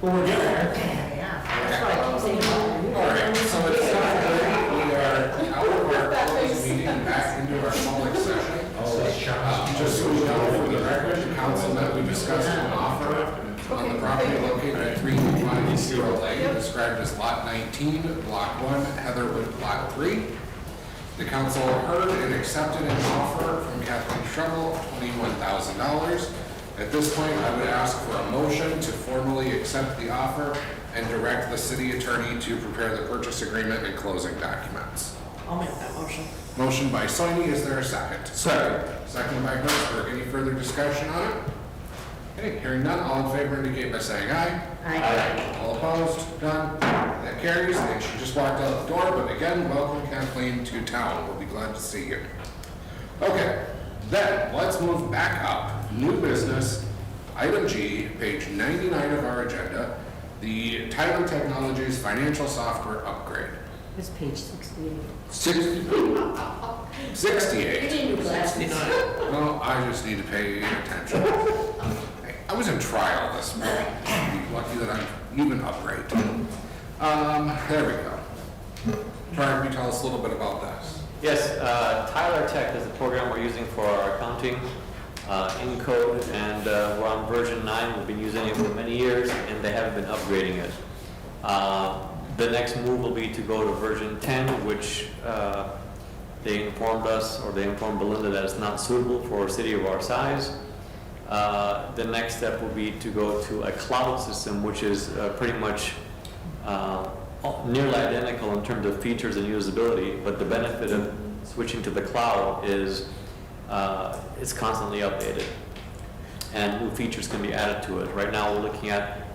Well, we're there. Yeah, that's why I keep saying. All right, so it's 7:30, we are out of our closed meeting and back into our public session. Just so we know for the record, the council that we discussed an offer on the property located at 350 Lane, described as Lot 19, Block 1, Heatherwood Plot 3. The council heard and accepted an offer from Kathleen Struggle of $21,000. At this point, I would ask for a motion to formally accept the offer and direct the city attorney to prepare the purchase agreement and closing documents. I'll make that motion. Motion by Soini, is there a second? Second. Second by Hertzberg. Any further discussion on it? Okay, hearing none, all in favor indicate by saying aye. Aye. All opposed? None. That carries. I think she just walked out the door, but again, welcome Kathleen to town. We'll be glad to see you. Okay, then let's move back up. New business, item G, page 99 of our agenda, the Tyler Technologies financial software upgrade. It's page 68. 68. You need new glasses. Well, I just need to pay attention. I was in trial this morning. Lucky that I'm even upright. There we go. Try to tell us a little bit about this. Yes, Tyler Tech is the program we're using for our accounting in code, and we're on version 9. We've been using it for many years, and they haven't been upgrading it. The next move will be to go to version 10, which they informed us, or they informed Belinda, that it's not suitable for a city of our size. The next step will be to go to a cloud system, which is pretty much nearly identical in terms of features and usability, but the benefit of switching to the cloud is it's constantly updated and new features can be added to it. Right now we're looking at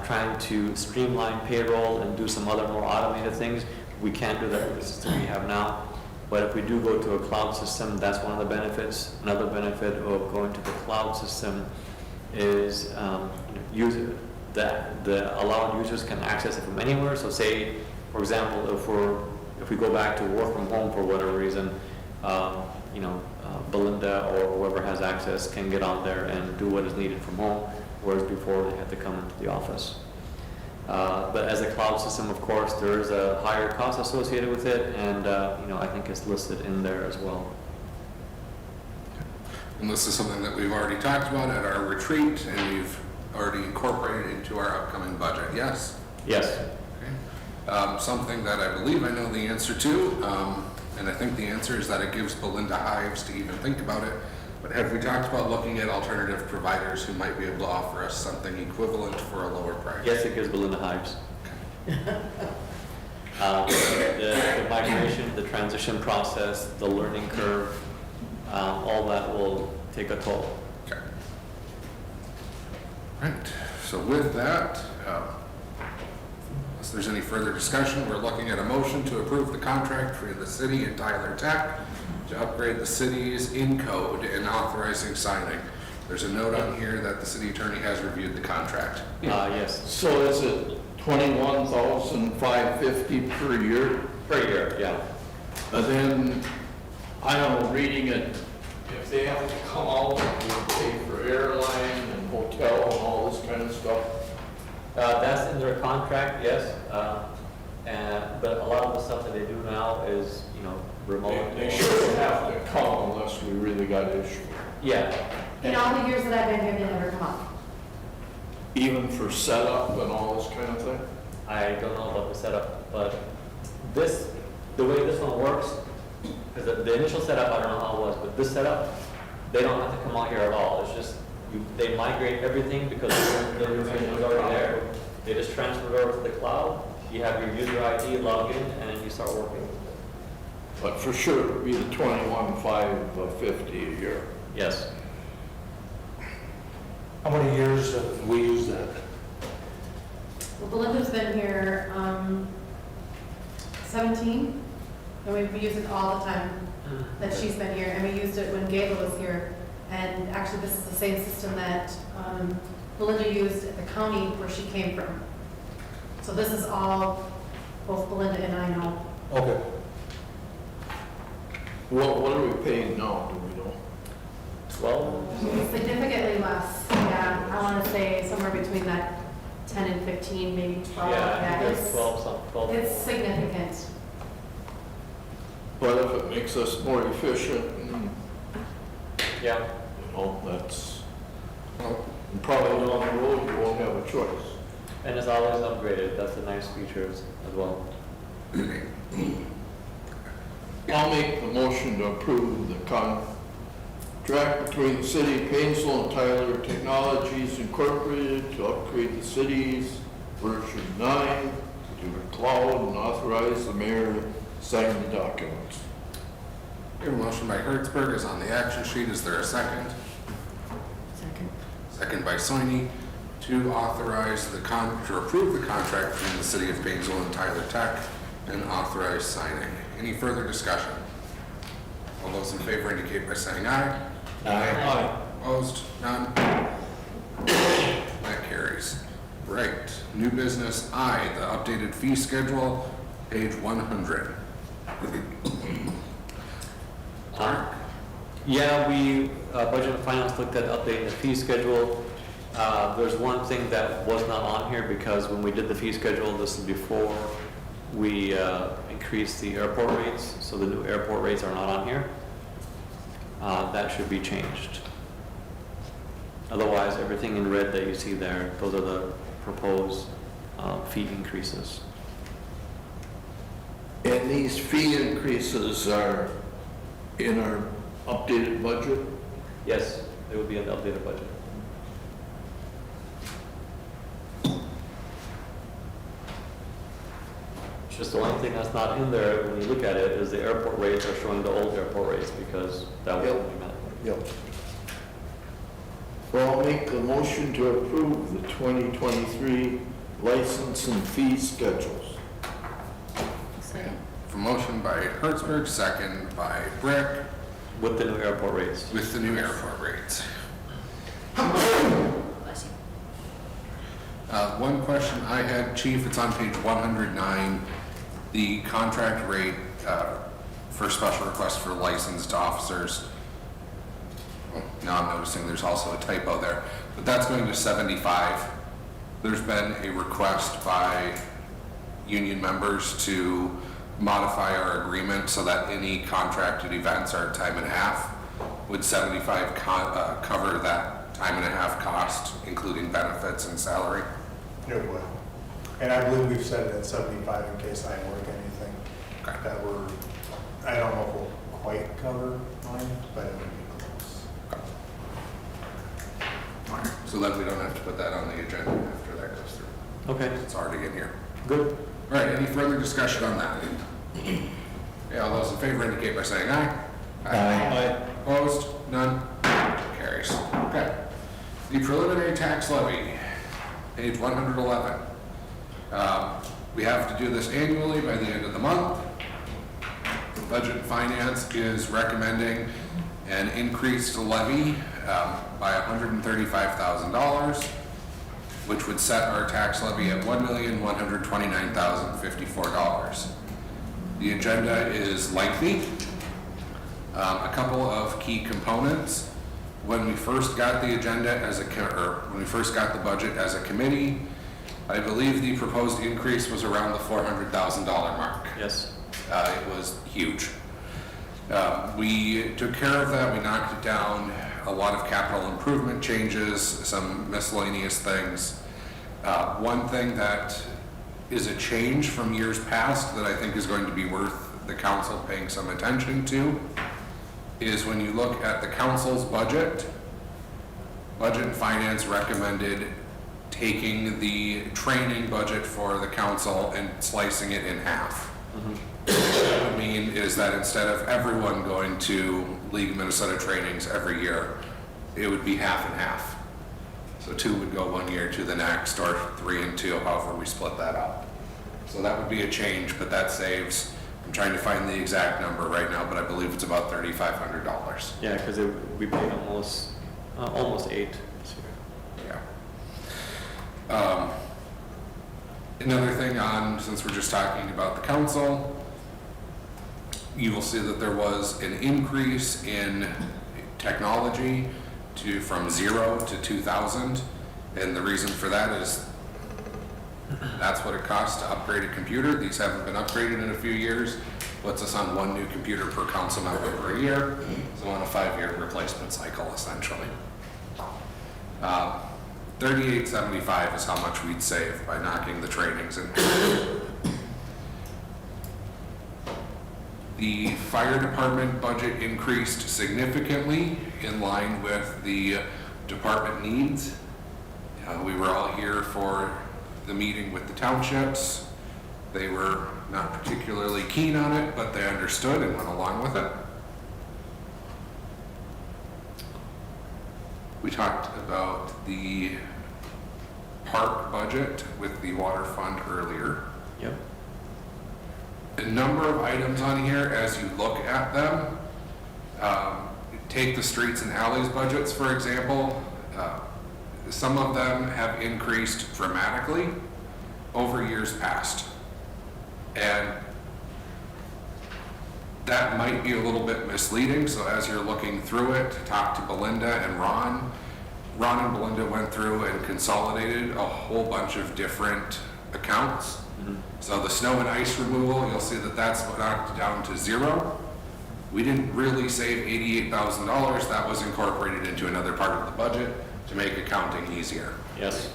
trying to streamline payroll and do some other more automated things. We can't do that with the system we have now, but if we do go to a cloud system, that's one of the benefits. Another benefit of going to the cloud system is allowing users can access it from anywhere. So say, for example, if we go back to work from home for whatever reason, Belinda or whoever has access can get on there and do what is needed from home, whereas before they had to come into the office. But as a cloud system, of course, there is a higher cost associated with it, and I think it's listed in there as well. And this is something that we've already talked about at our retreat, and we've already incorporated into our upcoming budget, yes? Yes. Okay. Something that I believe I know the answer to, and I think the answer is that it gives Belinda hives to even think about it. But have we talked about looking at alternative providers who might be able to offer us something equivalent for a lower price? Yes, it gives Belinda hives. The migration, the transition process, the learning curve, all that will take a toll. Okay. Right. So with that, unless there's any further discussion, we're looking at a motion to approve the contract for the city and Tyler Tech to upgrade the city's in-code and authorizing signing. There's a note on here that the city attorney has reviewed the contract. Yes. So is it $21,550 per year? Per year, yeah. And then, I don't know, reading it, if they have to come out and pay for airline and hotel and all this kind of stuff. That's in their contract, yes. But a lot of the stuff that they do now is, remote. They shouldn't have to come unless we really got issues. Yeah. In all the years that I've been here, they never come up. Even for setup and all this kind of thing? I don't know about the setup, but the way this one works, because the initial setup, I don't know how it was, but this setup, they don't have to come out here at all. It's just, they migrate everything because the information is already there. They just transfer it over to the cloud. You have your user ID, log in, and you start working. But for sure, it would be the $21,550 a year. Yes. How many years have we used that? Well, Belinda's been here 17, and we've used it all the time that she's been here, and we used it when Gable was here. And actually, this is the same system that Belinda used at the county where she came from. So this is all both Belinda and I know. Okay. What are we paying now, do we know? 12? Significantly less, yeah. I want to say somewhere between that 10 and 15, maybe 12. Yeah, I think it's, that's 12, some 12. it's significant. But if it makes us more efficient, Yeah, you know, that's, Well, and probably down the road, you won't have a choice. and it's always upgraded, that's a nice feature as well. I'll make the motion to approve the contract between the city of Painesville and Tyler Technologies Incorporated to upgrade the city's version 9 to the cloud and authorize the mayor to sign the documents. we have a motion by Hertzberg is on the action sheet. Is there a second? Second. Second by Soini to authorize to approve the contract between the city of Painesville and Tyler Tech and authorize signing. Any further discussion? All those in favor indicate by saying aye. Aye. Opposed? None? That carries. Right. New business I, the updated fee schedule, page 100. Mark? Yeah, we, Budget and Finance looked at updating the fee schedule. There's one thing that was not on here because when we did the fee schedule, this is before we increased the airport rates, so the new airport rates are not on here. That should be changed. Otherwise, everything in red that you see there, those are the proposed fee increases. And these fee increases are in our updated budget? Yes, it will be an updated budget. It's just the one thing that's not in there when you look at it is the airport rates are showing the old airport rates because that was Yep. what we meant. Yep. Well, I'll make the motion to approve the 2023 license and fee schedules. Second. For motion by Hertzberg, second by Brick, With the new airport rates. with the new airport rates. Bless you. One question I had, Chief, it's on page 109, the contract rate for special requests for licensed officers. Well, now I'm noticing there's also a typo there, but that's going to 75. There's been a request by union members to modify our agreement so that any contracted events are time and a half. Would 75 cover that time and a half cost, including benefits and salary? It will. And I believe we've set it at 75 in case I work anything Okay. that we're, I don't know if we'll quite cover mine, but it would be close. So then we don't have to put that on the agenda after that goes through. Okay, It's already in here. good. All right, any further discussion on that? Yeah, all those in favor indicate by saying aye. Aye. Opposed? None? Carries. Okay. The preliminary tax levy, page 111. We have to do this annually by the end of the month. Budget and Finance is recommending an increased levy by $135,000, which would set our tax levy at $1,129,054. The agenda is lengthy. A couple of key components. When we first got the agenda when we first got the budget as a committee, I believe the proposed increase was around the $400,000 mark. Yes. It was huge. We took care of that. We knocked it down. A lot of capital improvement changes, some miscellaneous things. One thing that is a change from years past that I think is going to be worth the council paying some attention to is when you look at the council's budget, Budget and Finance recommended taking the training budget for the council and slicing it in half. What that would mean is that instead of everyone going to League of Minnesota trainings every year, it would be half and half. So 2 would go 1 year to the next, or 3 and 2, however we split that up. So that would be a change, but that saves, I'm trying to find the exact number right now, but I believe it's about $3,500. Yeah, because we paid almost 8 this year. Yeah. Another thing since we're just talking about the council, you will see that there was an increase in technology from 0 to 2,000. And the reason for that is That's what it costs to upgrade a computer. These haven't been upgraded in a few years. Puts us on one new computer per council member per year. So on a 5-year replacement cycle, essentially. $38.75 is how much we'd save by knocking the trainings in. The fire department budget increased significantly in line with the department needs. We were all here for the meeting with the townships. They were not particularly keen on it, but they understood and went along with it. We talked about the park budget with the water fund earlier. Yep. A number of items on here, as you look at them, take the streets and alleys budgets, for example. Some of them have increased dramatically over years past. And that might be a little bit misleading, so as you're looking through it, talk to Belinda and Ron. Ron and Belinda went through and consolidated a whole bunch of different accounts. So the snow and ice removal, you'll see that that's knocked down to 0. We didn't really save $88,000. That was incorporated into another part of the budget to make accounting easier. Yes.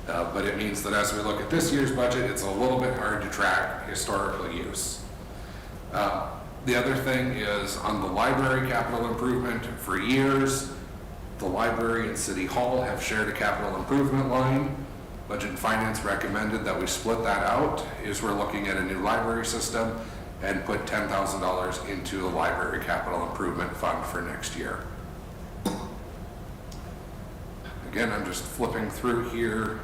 But it means that as we look at this year's budget, it's a little bit hard to track historical use. The other thing is on the library capital improvement. For years, the library and City Hall have shared a capital improvement line. Budget and Finance recommended that we split that out, as we're looking at a new library system and put $10,000 into the library capital improvement fund for next year. Again, I'm just flipping through here.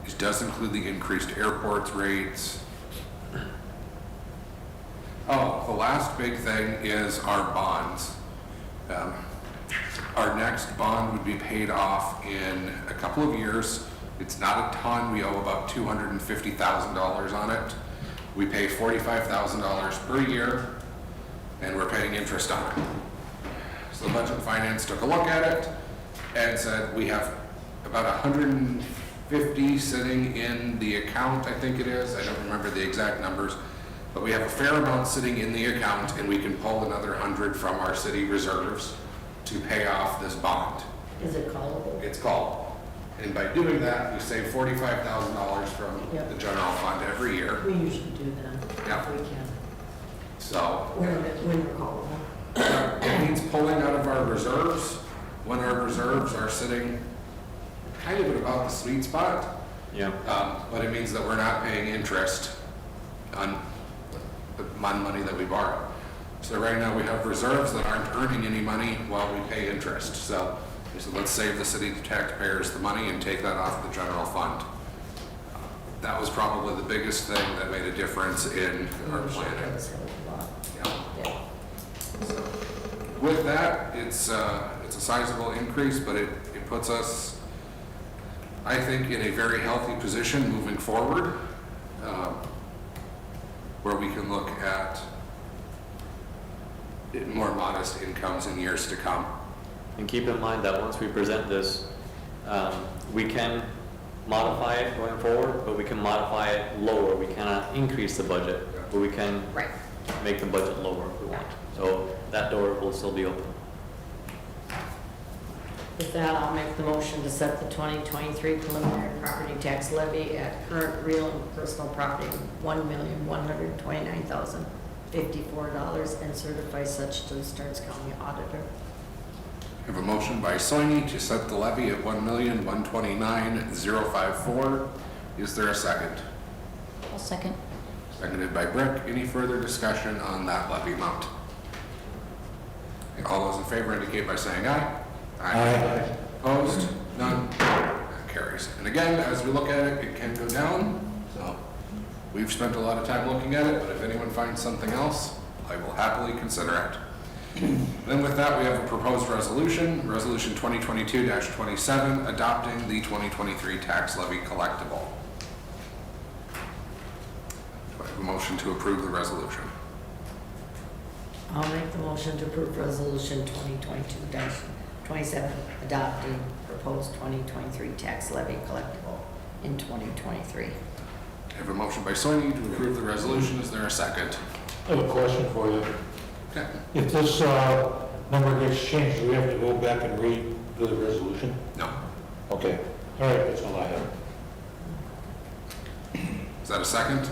This does include the increased airports rates. Oh, the last big thing is our bonds. Our next bond would be paid off in a couple of years. It's not a ton. We owe about $250,000 on it. We pay $45,000 per year, and we're paying interest on it. So the Budget and Finance took a look at it and said we have about 150 sitting in the account, I think it is. I don't remember the exact numbers, but we have a fair amount sitting in the account, and we can pull another 100 from our city reserves to pay off this bond. Is it callable? It's callable. And by doing that, we save $45,000 from Yep. the general fund every year. We usually do that. Yeah. If we can. So When we're callable. it means pulling out of our reserves when our reserves are sitting kind of at about the sweet spot. Yeah. But it means that we're not paying interest on money that we borrow. So right now we have reserves that aren't earning any money while we pay interest. So we said, let's save the city taxpayers the money and take that off the general fund. That was probably the biggest thing that made a difference in our planning. Yeah. Yeah. So, with that, it's a sizable increase, but it puts us, I think, in a very healthy position moving forward, where we can look at more modest incomes in years to come. And keep in mind that once we present this, we can modify it going forward, but we can modify it lower. We cannot increase the budget, but we can Right. make the budget lower if we want. So that door will still be open. With that, I'll make the motion to set the 2023 preliminary property tax levy at current real and personal property of $1,129,054 and certify such to the Starks County Auditor. We have a motion by Soini to set the levy at $1,129,054. Is there a second? I'll second. Seconded by Brick. Any further discussion on that levy amount? All those in favor indicate by saying aye. Aye. Opposed? None? That carries. And again, as we look at it, it can go down. So we've spent a lot of time looking at it, but if anyone finds something else, I will happily consider it. Then with that, we have a proposed resolution, Resolution 2022-27, adopting the 2023 tax levy collectible. Do I have a motion to approve the resolution? I'll make the motion to approve resolution 2022-27, adopting proposed proposed 2023 tax levy collectible in 2023. I have a motion by Soini to approve the resolution. Is there a second? I have a question for you. Okay. If this number gets changed, do we have to go back and read the resolution? No. Okay, all right, that's all I have. Is that a second?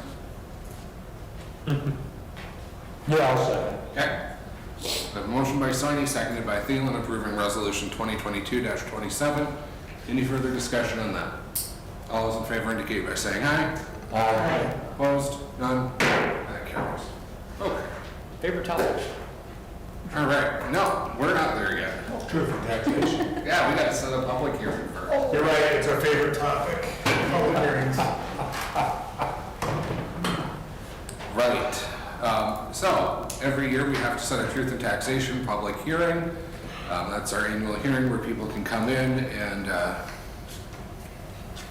Yeah, I'll second. Okay. I have a motion by Soini, seconded by Thielen, approving resolution 2022-27. Any further discussion on that? All those in favor indicate by saying aye. Aye. Opposed? None? That carries. Okay. Favorite topic? All right. No, we're not there yet. Truth in taxation. Yeah, we got to set a public hearing first. You're right, it's our favorite topic. Public hearings. Right. So, every year we have to set a truth in taxation public hearing. That's our annual hearing where people can come in and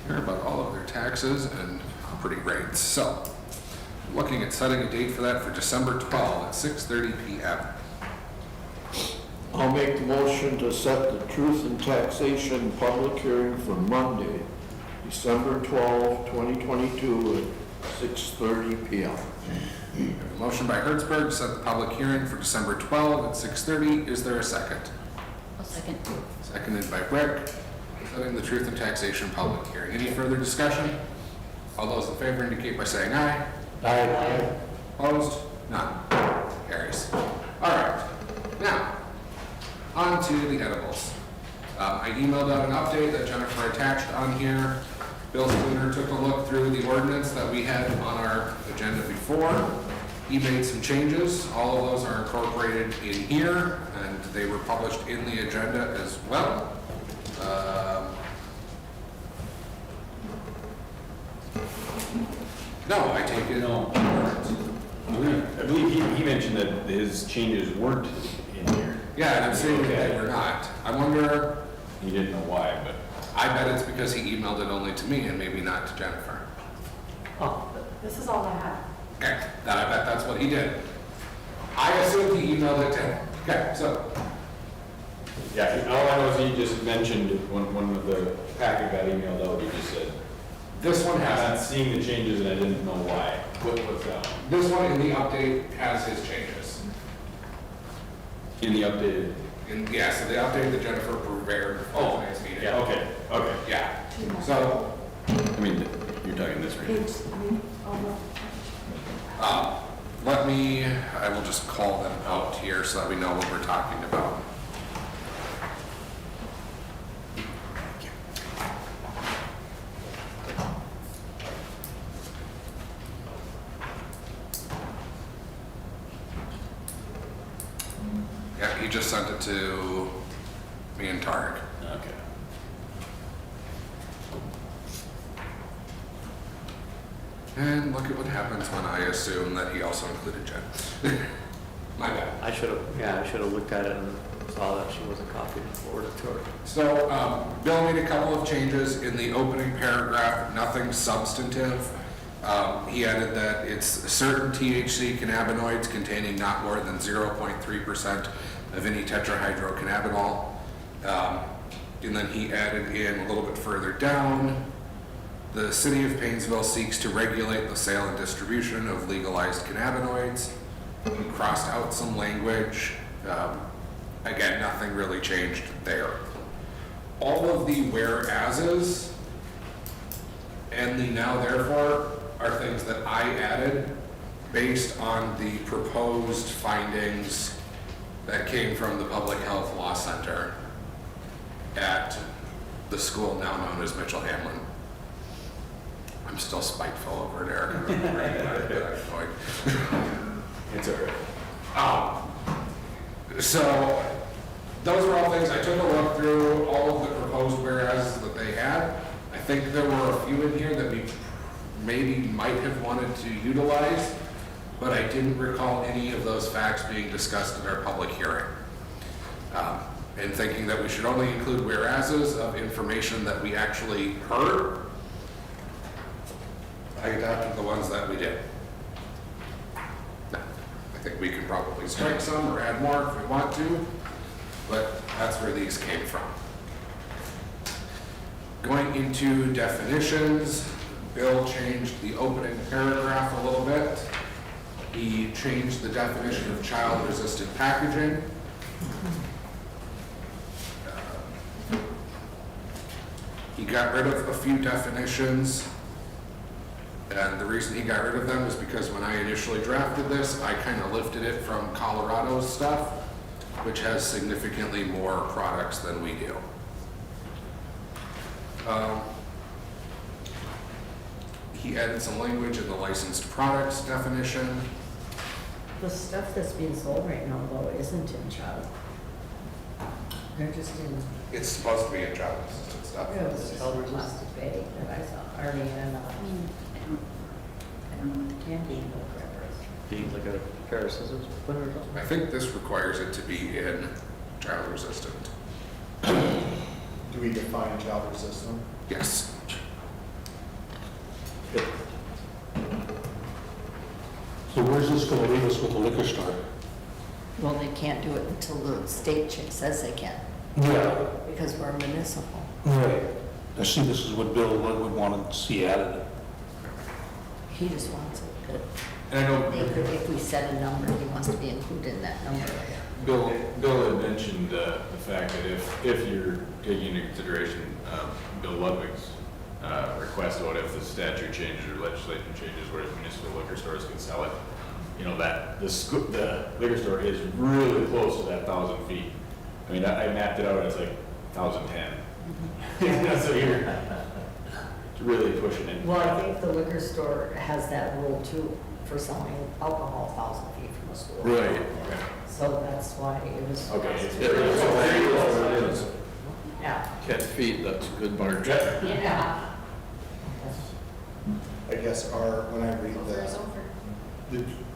hear about all of their taxes and property rates. So, looking at setting a date for that for December 12 at 6:30 p.m. I'll make the motion to set the truth and taxation public hearing for Monday, December 12, 2022 at 6:30 p.m. We have a motion by Hertzberg to set the public hearing for December 12 at 6:30. Is there a second? I'll second. Seconded by Rick, setting the truth and taxation public hearing. Any further discussion? All those in favor indicate by saying aye. Aye. Opposed? None. Carries. All right. Now, on to the edibles. I emailed out an update that Jennifer attached on here. Bill Spooner took a look through the ordinance that we had on our agenda before. He made some changes. All of those are incorporated in here, and they were published in the agenda as well. No, I take it. No. I believe he mentioned that his changes weren't in here. Yeah, and I'm saying that they were not. I wonder, He didn't know why, but I bet it's because he emailed it only to me and maybe not to Jennifer. Oh, This is all I have. Okay, then I bet that's what he did. I assumed he emailed it to him. Okay, so, yeah, all I know is he just mentioned when the packet got emailed out, he just said, this one I'm has, not seeing the changes and I didn't know why. What's that? this one in the update has his changes. In the updated. Yeah, so the update that Jennifer prepared for tonight's meeting. Yeah, okay. Yeah, so, I mean, you're talking this right now. I will just call them out here so that we know what we're talking about. Yeah, he just sent it to me and Tarek. Okay. And look at what happens when I assume that he also included Jen. My bad. I should have looked at it and saw that she wasn't copied and forwarded to her. So, Bill made a couple of changes in the opening paragraph, nothing substantive. He added that it's certain THC cannabinoids containing not more than 0.3% of any tetrahydrocannabinol. And then he added in a little bit further down, the city of Painesville seeks to regulate the sale and distribution of legalized cannabinoids. He crossed out some language. Again, nothing really changed there. All of the whereases and the now therefore are things that I added based on the proposed findings that came from the Public Health Law Center at the school now known as Mitchell Hamlin. I'm still spiteful over it, Eric. I don't know where you got it, but I'm annoyed. It's all right. So, those are all things, I took a look through all of the proposed whereas that they had. I think there were a few in here that we maybe might have wanted to utilize, but I didn't recall any of those facts being discussed in our public hearing. And thinking that we should only include whereases of information that we actually heard, I adopted the ones that we did. I think we can probably strike some or add more if we want to, but that's where these came from. Going into definitions, Bill changed the opening paragraph a little bit. He changed the definition of child-resistant packaging. He got rid of a few definitions, and the reason he got rid of them is because when I initially drafted this, I kind of lifted it from Colorado's stuff, which has significantly more products than we do. He added some language in the licensed products definition. The stuff that's being sold right now, though, isn't in child. They're just in, It's supposed to be in child-resistant stuff. it was just a plastic bag that I saw, already in, candy and milk wrappers. Do you need like a pair of scissors, put it or I think this requires it to be in child-resistant. Do we define child resistant? Yes. So where's this gonna leave us with the liquor store? Well, they can't do it until the state says they can, Yeah, because we're municipal. right. I see this is what Bill would want to see added. He just wants it, but And I know if we set a number, he wants to be included in that number. Bill had mentioned the fact that if you're taking into consideration Bill Ludwig's request about if the statute changes or legislation changes where municipal liquor stores can sell it, you know, that the liquor store is really close to that 1,000 feet. I mean, I mapped it out, it's like 1,010. So you're really pushing it. Well, I think the liquor store has that rule too, for selling alcohol 1,000 feet from a school. Right. Okay. So that's why it was. Okay, it's Yeah, very close. Yeah. 10 feet, that's a good margin. Yeah. I guess when I read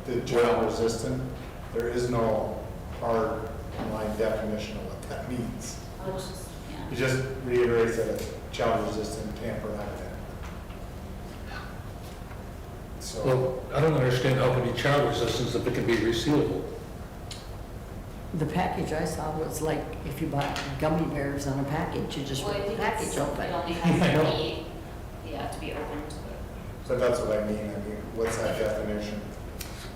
the child resistant, there is no hard line definition of what that means. It just reiterates that it's child resistant, tamper evident. So, Well, I don't understand how it can be child resistance if it can be resealable. The package I saw was like, if you bought gummy bears on a package, you just Well, I rip the think package it's, open. it only I has know. to be, to be opened. so that's what I mean, what's that definition?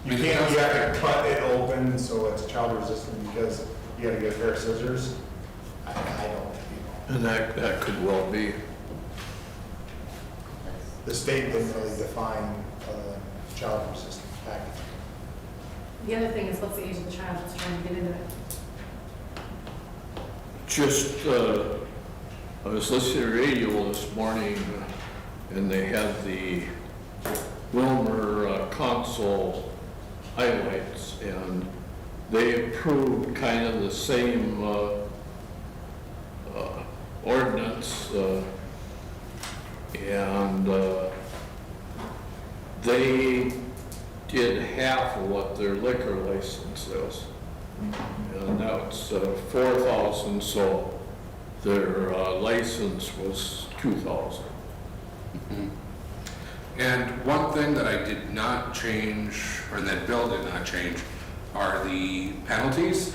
You I mean, can't, you that's- have to cut it open so it's child resistant because you gotta get a pair of scissors. I don't, And that could well be. the state didn't really define child resistant packaging. The other thing is, what's the age of the child that's trying to get into it? Just, I was listening to radio this morning, and they had the Wilmer console highlights, and they approved kind of the same ordinance, and they did half of what their liquor license is. And that's 4,000, so their license was 2,000. And one thing that I did not change, or that Bill did not change, are the penalties.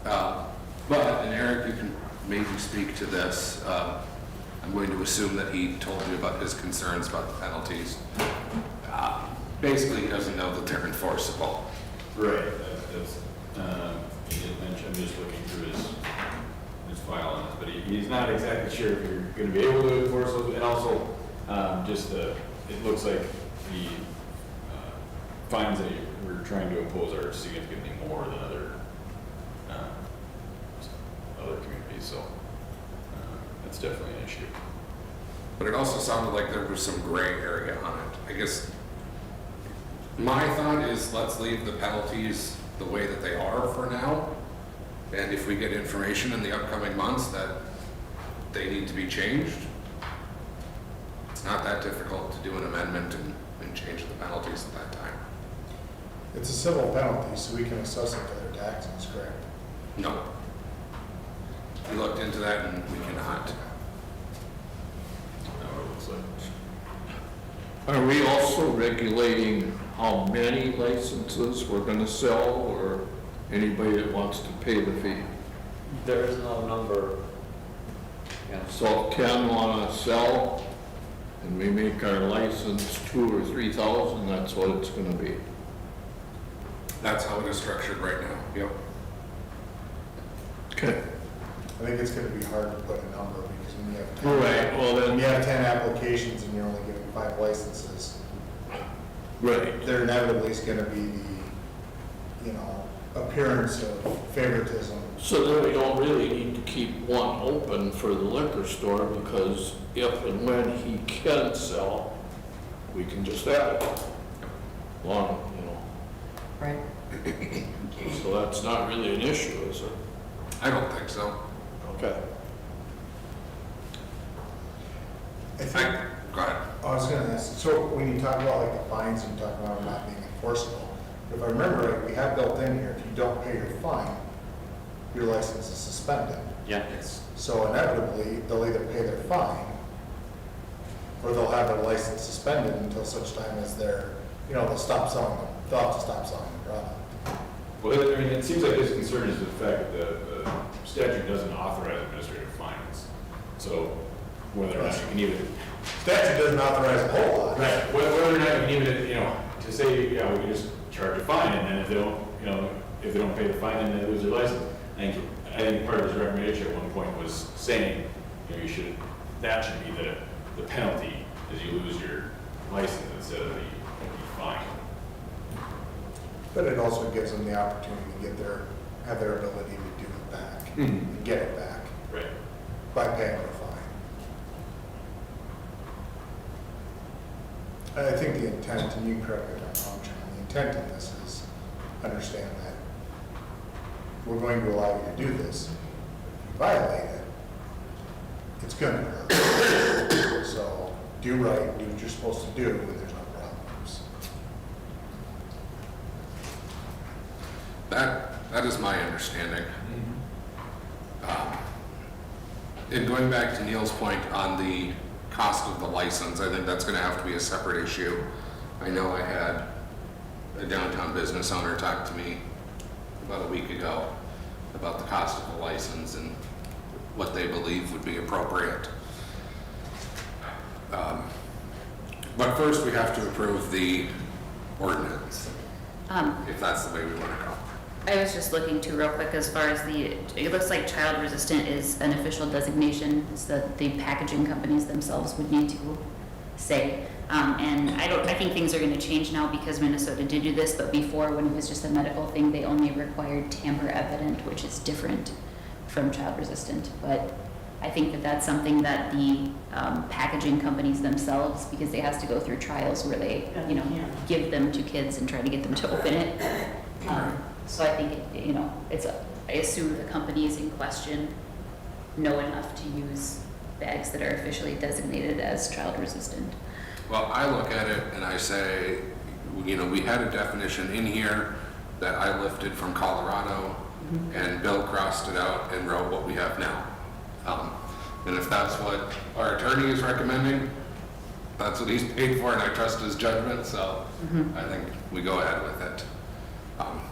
But, and Eric, you can maybe speak to this. I'm going to assume that he told you about his concerns about the penalties. Basically, he doesn't know that they're enforceable. Right, that's, he did mention, I'm just looking through his file on this, but he's not exactly sure if you're gonna be able to enforce those, and also, it looks like the fines that we're trying to impose are significantly more than other communities, so that's definitely an issue. But it also sounded like there was some gray area on it. I guess my thought is let's leave the penalties the way that they are for now. And if we get information in the upcoming months that they need to be changed, it's not that difficult to do an amendment and change the penalties at that time. It's a civil penalty, so we can assess it to their taxes, correct? No. We looked into that and we cannot. That's what it looks like. Are we also regulating how many licenses we're gonna sell, or anybody that wants to pay the fee? There is no number Yeah. So if Ken wanna sell and we make our license 2,000 or 3,000, that's what it's gonna be. That's how it is structured right now. Yep. Okay. I think it's gonna be hard to put a number, because when you have 10. Right, well When then, you have 10 applications and you're only giving 5 licenses, right. there inevitably is gonna be the, appearance of favoritism. So then we don't really need to keep one open for the liquor store, because if and when he can sell, we can just add it. One, Right. so that's not really an issue, is it? I don't think so. Okay. I think, Go ahead. I was gonna ask, so when you talk about like the fines, and you talk about them not being enforceable, if I remember right, we have built in here, if you don't pay your fine, your license is suspended. Yeah. So inevitably, they'll either pay their fine, or they'll have their license suspended until such time as they're, they'll stop selling them, they'll have to stop selling the product. Well, I mean, it seems like his concern is the fact that the statute doesn't authorize administrative fines. So whether or not you can even, Statute doesn't authorize a whole lot. right, whether or not you can even, to say, yeah, we can just charge a fine, and then if they don't, if they don't pay the fine, then they lose their license. I think part of his recommendation at one point was saying, that should be the penalty, is you lose your license instead of the fine. But it also gives them the opportunity to have their ability to do it back, and get it back Right. by paying the fine. I think the intent, and you can correct me if I'm wrong, John, the intent in this is, understand that we're going to allow you to do this. If you violate it, it's gonna hurt. So do right, do what you're supposed to do, and there's no problems. That is my understanding. And going back to Neil's point on the cost of the license, I think that's gonna have to be a separate issue. I know I had a downtown business owner talk to me about a week ago about the cost of the license and what they believe would be appropriate. But first, we have to approve the ordinance, if that's the way we wanna go. I was just looking too real quick as far as it looks like child resistant is an official designation, so that the packaging companies themselves would need to say. And I think things are gonna change now because Minnesota did do this, but before, when it was just a medical thing, they only required tamper evident, which is different from child resistant. But I think that that's something that the packaging companies themselves, because they have to go through trials where they, give them to kids and try to get them to open it. So I think, I assume the companies in question know enough to use bags that are officially designated as child resistant. Well, I look at it and I say, we had a definition in here that I lifted from Colorado, and Bill crossed it out and wrote what we have now. And if that's what our attorney is recommending, that's what he's paid for, and I trust his judgment, so I think we go ahead with it.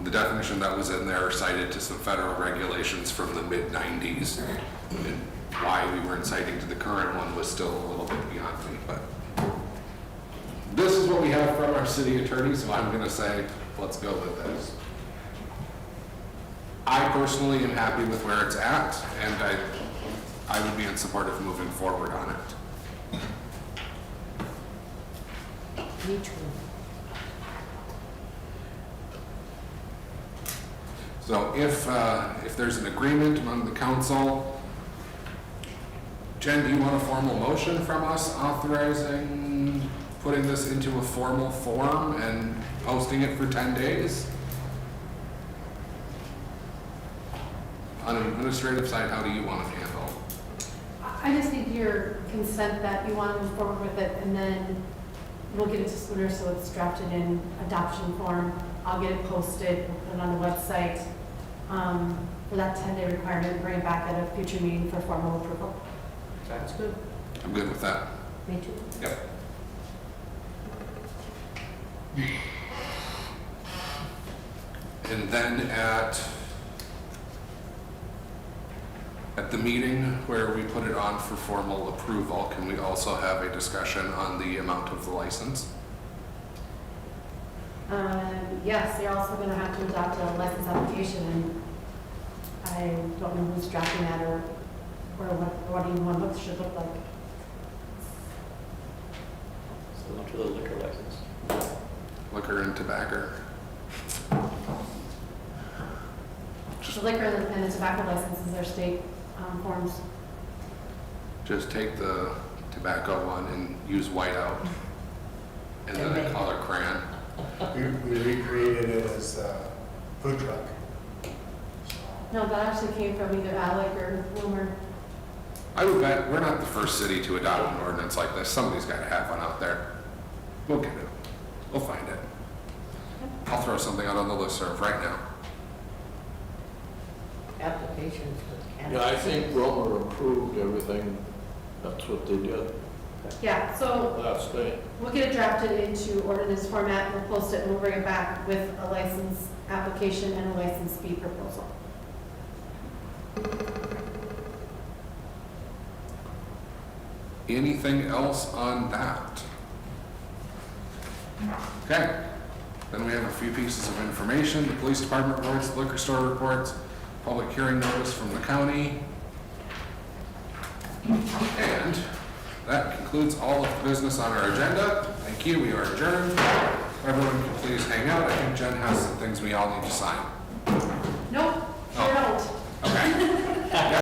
The definition that was in there cited to some federal regulations from the mid-90s, and why we weren't citing to the current one was still a little bit beyond me, but this is what we have from our city attorney, so I'm gonna say, let's go with this. I personally am happy with where it's at, and I would be in support of moving forward on it. Me too. So if there's an agreement among the council, Jen, do you want a formal motion from us authorizing putting this into a formal form and posting it for 10 days? On an administrative side, how do you want it handled? I just need your consent that you want to move forward with it, and then we'll get it to Spooner so it's drafted in adoption form. I'll get it posted, we'll put it on the website for that 10-day requirement, and bring it back at a future meeting for formal approval. Sounds good. I'm good with that. Me too. Yep. And then At the meeting where we put it on for formal approval, can we also have a discussion on the amount of the license? Yes, they're also gonna have to adopt a license application, and I don't know who's drafting that or what even one should look like. So much for the liquor license. Liquor and tobacco. The liquor and the tobacco licenses are state forms. Just take the tobacco one and use whiteout, and then a color crayon. We recreated it as a food truck. No, that actually came from either Alec or Bloomer. I would bet we're not the first city to adopt an ordinance like this. Somebody's got to have one out there. We'll get it. We'll find it. I'll throw something out on the listserv right now. Applications for Yeah, I think Romer approved everything. That's what they did Yeah, so last night. we'll get it drafted into ordinance format, we'll post it, and we'll bring it back with a license application and a license fee proposal. Anything else on that? Okay, then we have a few pieces of information, the police department reports, the liquor store reports, public hearing notice from the county. And that concludes all of the business on our agenda. Thank you, we are adjourned. Everyone can please hang out, I think Jen has some things we all need to sign.